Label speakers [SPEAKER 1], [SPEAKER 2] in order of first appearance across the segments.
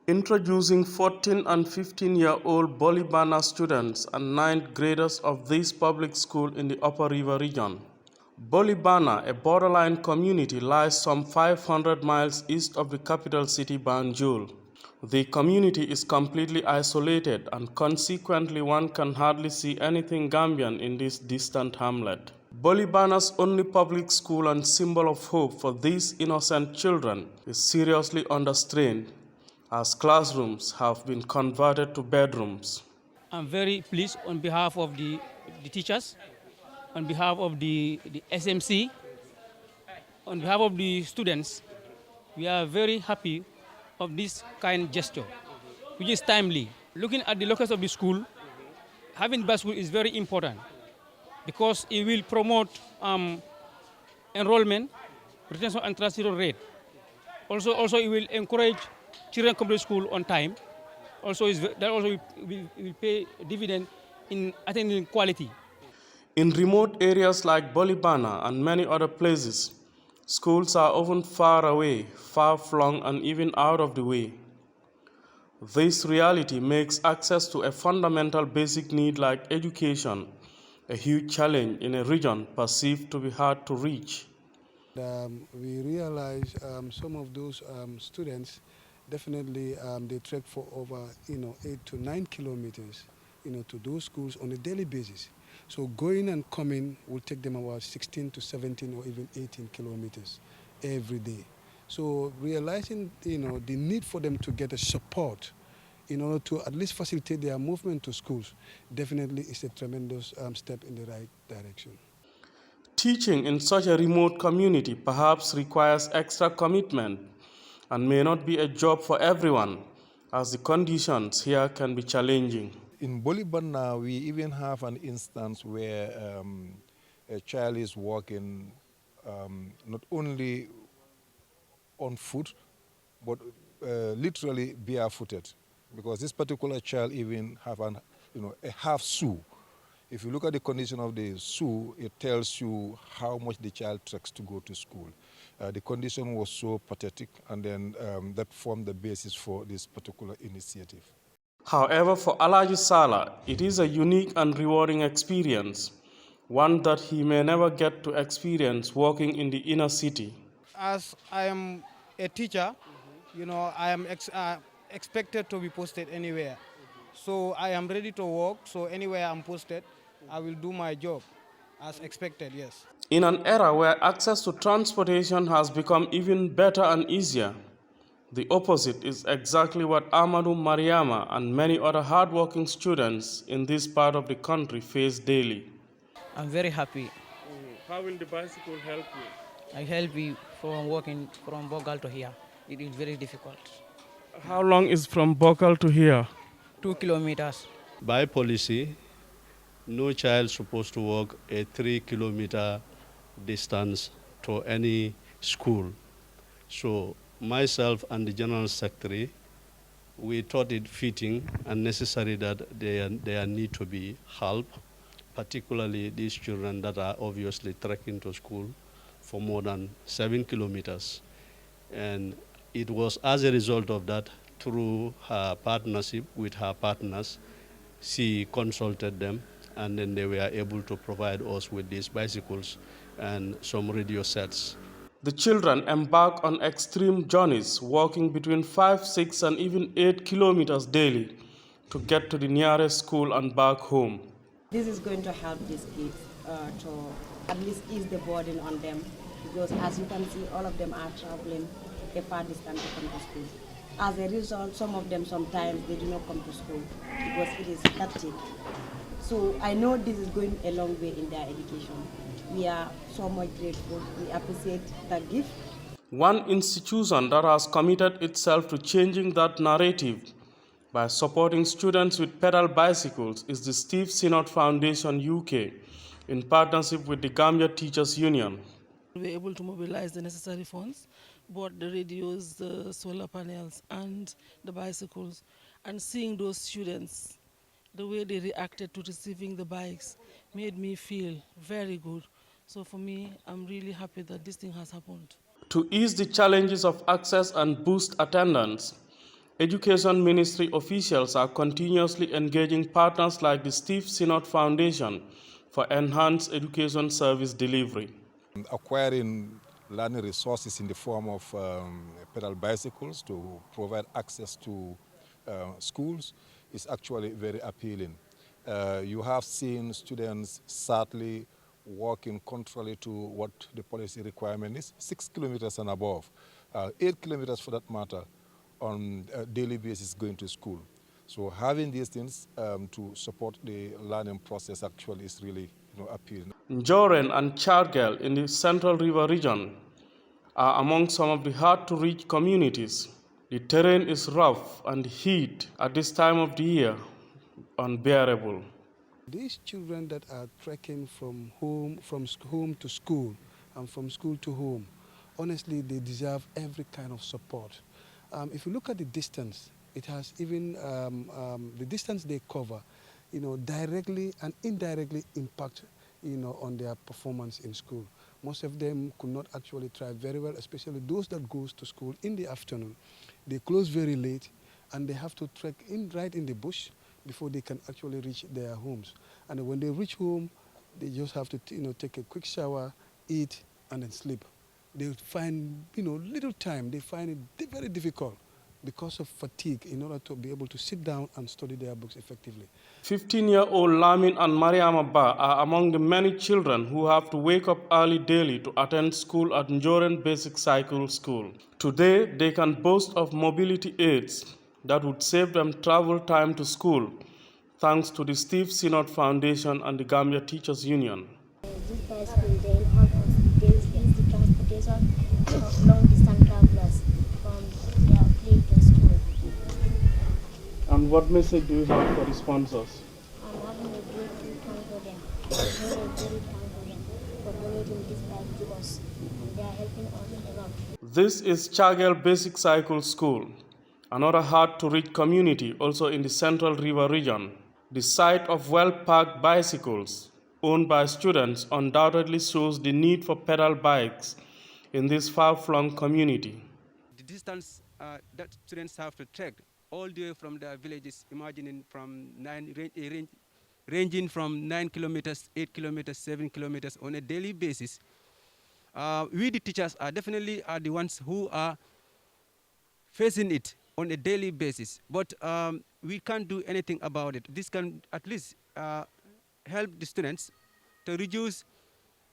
[SPEAKER 1] Introducing 14 and 15-year-old Boli Bana students and 9th graders of this public school in the Upper River region. Boli Bana, a borderline community, lies some 500 miles east of the capital city Banjul. The community is completely isolated and consequently one can hardly see anything Gambian in this distant hamlet. Bollybana's only public school and symbol of hope for these innocent children is seriously under strain as classrooms have been converted to bedrooms.
[SPEAKER 2] I'm very pleased on behalf of the teachers, on behalf of the SMC, on behalf of the students. We are very happy of this kind gesture, which is timely. Looking at the locus of the school, having bicycle is very important because it will promote enrollment, retention and transfer rate. Also, it will encourage children come to school on time. Also, that also will pay dividend in attending quality.
[SPEAKER 1] In remote areas like Bollybana and many other places, schools are often far away, far-flung, and even out of the way. This reality makes access to a fundamental basic need like education a huge challenge in a region perceived to be hard to reach.
[SPEAKER 3] We realize some of those students definitely they trek for over 8 to 9 kilometers to those schools on a daily basis. So going and coming will take them about 16 to 17 or even 18 kilometers every day. So realizing the need for them to get a support in order to at least facilitate their movement to schools definitely is a tremendous step in the right direction.
[SPEAKER 1] Teaching in such a remote community perhaps requires extra commitment and may not be a job for everyone, as the conditions here can be challenging.
[SPEAKER 4] In Bollybana, we even have an instance where a child is walking not only on foot, but literally barefooted, because this particular child even have a half shoe. If you look at the condition of the shoe, it tells you how much the child treks to go to school. The condition was so pathetic, and then that formed the basis for this particular initiative.
[SPEAKER 1] However, for Alagie Sallah, it is a unique and rewarding experience, one that he may never get to experience walking in the inner city.
[SPEAKER 5] As I am a teacher, I am expected to be posted anywhere. So I am ready to work, so anywhere I'm posted, I will do my job as expected, yes.
[SPEAKER 1] In an era where access to transportation has become even better and easier, the opposite is exactly what Amadou Mariama and many other hardworking students in this part of the country face daily.
[SPEAKER 6] I'm very happy.
[SPEAKER 1] How will the bicycle help you?
[SPEAKER 6] I help you from walking from Bogal to here. It is very difficult.
[SPEAKER 1] How long is from Bogal to here?
[SPEAKER 6] 2 kilometers.
[SPEAKER 7] By policy, no child is supposed to walk a 3-kilometer distance to any school. So myself and the General Secretary, we thought it fitting and necessary that there need to be help, particularly these children that are obviously trekking to school for more than 7 kilometers. And it was as a result of that, through her partnership with her partners, she consulted them, and then they were able to provide us with these bicycles and some radio sets.
[SPEAKER 1] The children embark on extreme journeys, walking between 5, 6, and even 8 kilometers daily to get to the nearest school and back home.
[SPEAKER 8] This is going to help these kids to at least ease the burden on them, because as you can see, all of them are traveling a far distance to come to school. As a result, some of them sometimes they do not come to school because it is hectic. So I know this is going a long way in their education. We are so much grateful. We appreciate the gift.
[SPEAKER 1] One institution that has committed itself to changing that narrative by supporting students with pedal bicycles is the Steve Synod Foundation UK in partnership with the Gambia Teachers Union.
[SPEAKER 9] We were able to mobilize the necessary funds, bought the radios, the solar panels, and the bicycles. And seeing those students, the way they reacted to receiving the bikes made me feel very good. So for me, I'm really happy that this thing has happened.
[SPEAKER 1] To ease the challenges of access and boost attendance, Education Ministry officials are continuously engaging partners like the Steve Synod Foundation for enhanced education service delivery.
[SPEAKER 4] Acquiring learning resources in the form of pedal bicycles to provide access to schools is actually very appealing. You have seen students sadly walking contrary to what the policy requirement is, 6 kilometers and above, 8 kilometers for that matter, on a daily basis going to school. So having these things to support the learning process actually is really appealing.
[SPEAKER 1] Njoren and Chargel in the Central River region are among some of the hard-to-reach communities. The terrain is rough and the heat at this time of the year unbearable.
[SPEAKER 3] These children that are trekking from home to school and from school to home, honestly, they deserve every kind of support. If you look at the distance, it has even the distance they cover, directly and indirectly impact, on their performance in school. Most of them could not actually thrive very well, especially those that goes to school in the afternoon. They close very late, and they have to trek right in the bush before they can actually reach their homes. And when they reach home, they just have to take a quick shower, eat, and then sleep. They find little time. They find it very difficult because of fatigue in order to be able to sit down and study their books effectively.
[SPEAKER 1] 15-year-old Lamin and Mariama Ba are among the many children who have to wake up early daily to attend school at Njoren Basic Cycle School. Today, they can boast of mobility aids that would save them travel time to school, thanks to the Steve Synod Foundation and the Gambia Teachers Union.
[SPEAKER 10] This bicycle then helps us ease the transportation of long-distance travelers from their place to school.
[SPEAKER 1] And what message do you have for the sponsors?
[SPEAKER 10] I'm having a grateful time for them. I'm very thankful them for donating this bike to us, and they are helping us a lot.
[SPEAKER 1] This is Chargel Basic Cycle School, another hard-to-reach community also in the Central River region. The sight of well-parked bicycles owned by students undoubtedly shows the need for pedal bikes in this far-flung community.
[SPEAKER 11] The distance that students have to trek all the way from the villages, imagining from ranging from 9 kilometers, 8 kilometers, 7 kilometers on a daily basis. We, the teachers, are definitely the ones who are facing it on a daily basis, but we can't do anything about it. This can at least help the students to reduce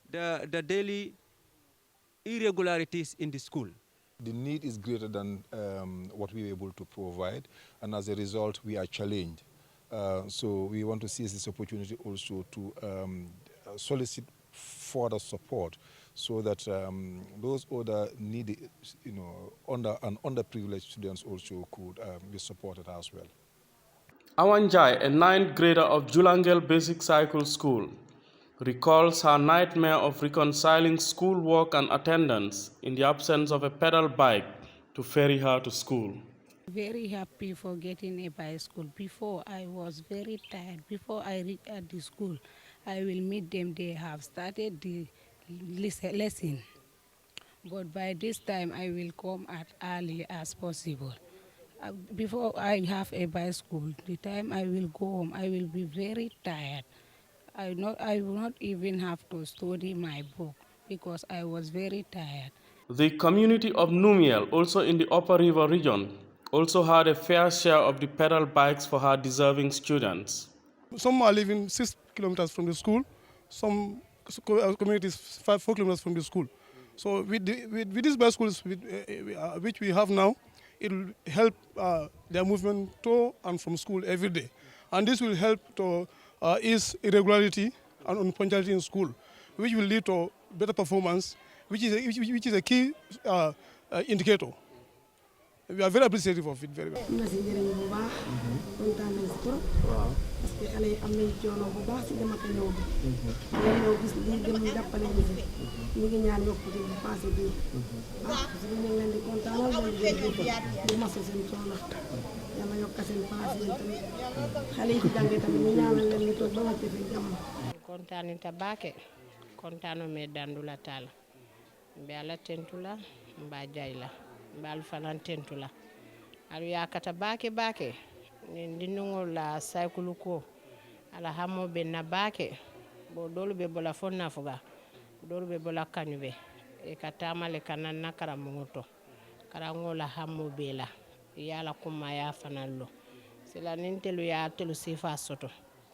[SPEAKER 11] the daily irregularities in the school.
[SPEAKER 4] The need is greater than what we are able to provide, and as a result, we are challenged. So we want to seize this opportunity also to solicit further support, so that those other needy, underprivileged students also could be supported as well.
[SPEAKER 1] Awanjai, a 9th grader of Julangel Basic Cycle School, recalls her nightmare of reconciling schoolwork and attendance in the absence of a pedal bike to ferry her to school.
[SPEAKER 12] Very happy for getting a bicycle. Before I was very tired. Before I reach at the school, I will meet them. They have started the lesson. But by this time, I will come as early as possible. Before I have a bicycle, the time I will go home, I will be very tired. I will not even have to study my book because I was very tired.
[SPEAKER 1] The community of Numuyal, also in the Upper River region, also had a fair share of the pedal bikes for her deserving students.
[SPEAKER 13] Some are living 6 kilometers from the school, some communities 4 kilometers from the school. So with these bicycles which we have now, it will help their movement to and from school every day. And this will help to ease irregularity and unpunctuality in school, which will lead to better performance, which is a key indicator. We are very appreciative of it very well.
[SPEAKER 14] Kontaan tabake, kontaan me dandula tala. Mbe ala tentula, mba jaila, mbe alfanan tentula. alu yakata bake ndinungol la cycle ko ala hamo be na bake bo dolu be bola fonna fuga dolu be bola kanyube e katama le kanan na karamungoto karangola hamo be la yala kuma ya fanallo sila nintelu ya telu sifa soto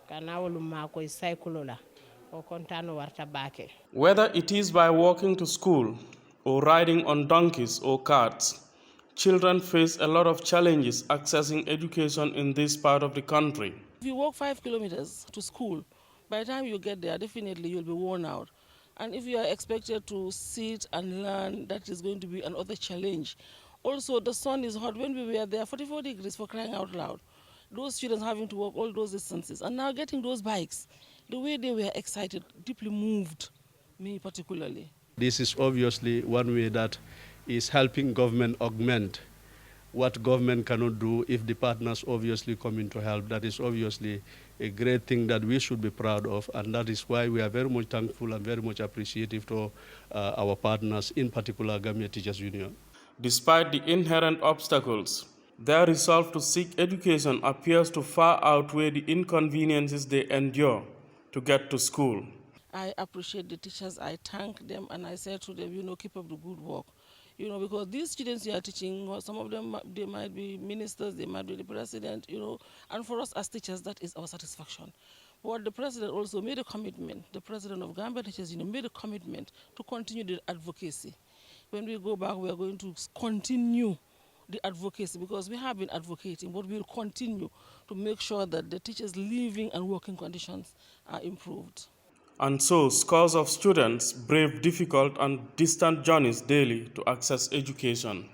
[SPEAKER 14] kana wolu ma ko cycle la o kontano warta bake.
[SPEAKER 1] Whether it is by walking to school or riding on donkeys or carts, children face a lot of challenges accessing education in this part of the country.
[SPEAKER 9] If you walk 5 kilometers to school, by the time you get there, definitely you'll be worn out. And if you are expected to sit and learn, that is going to be another challenge. Also, the sun is hot. When we were there, 44 degrees for crying out loud. Those students having to walk all those distances. And now getting those bikes, the way they were excited, deeply moved me particularly.
[SPEAKER 7] This is obviously one way that is helping government augment what government cannot do if the partners obviously come in to help. That is obviously a great thing that we should be proud of, and that is why we are very much thankful and very much appreciative to our partners, in particular Gambia Teachers Union.
[SPEAKER 1] Despite the inherent obstacles, their resolve to seek education appears to far outweigh the inconveniences they endure to get to school.
[SPEAKER 9] I appreciate the teachers, I thank them, and I say to them, keep up the good work. Because these students you are teaching, some of them, they might be ministers, they might be the president, and for us as teachers, that is our satisfaction. But the president also made a commitment, the president of Gambia Teachers Union made a commitment to continue the advocacy. When we go back, we are going to continue the advocacy because we have been advocating, but we will continue to make sure that the teachers' living and working conditions are improved.
[SPEAKER 1] And so, scores of students brave difficult and distant journeys daily to access education.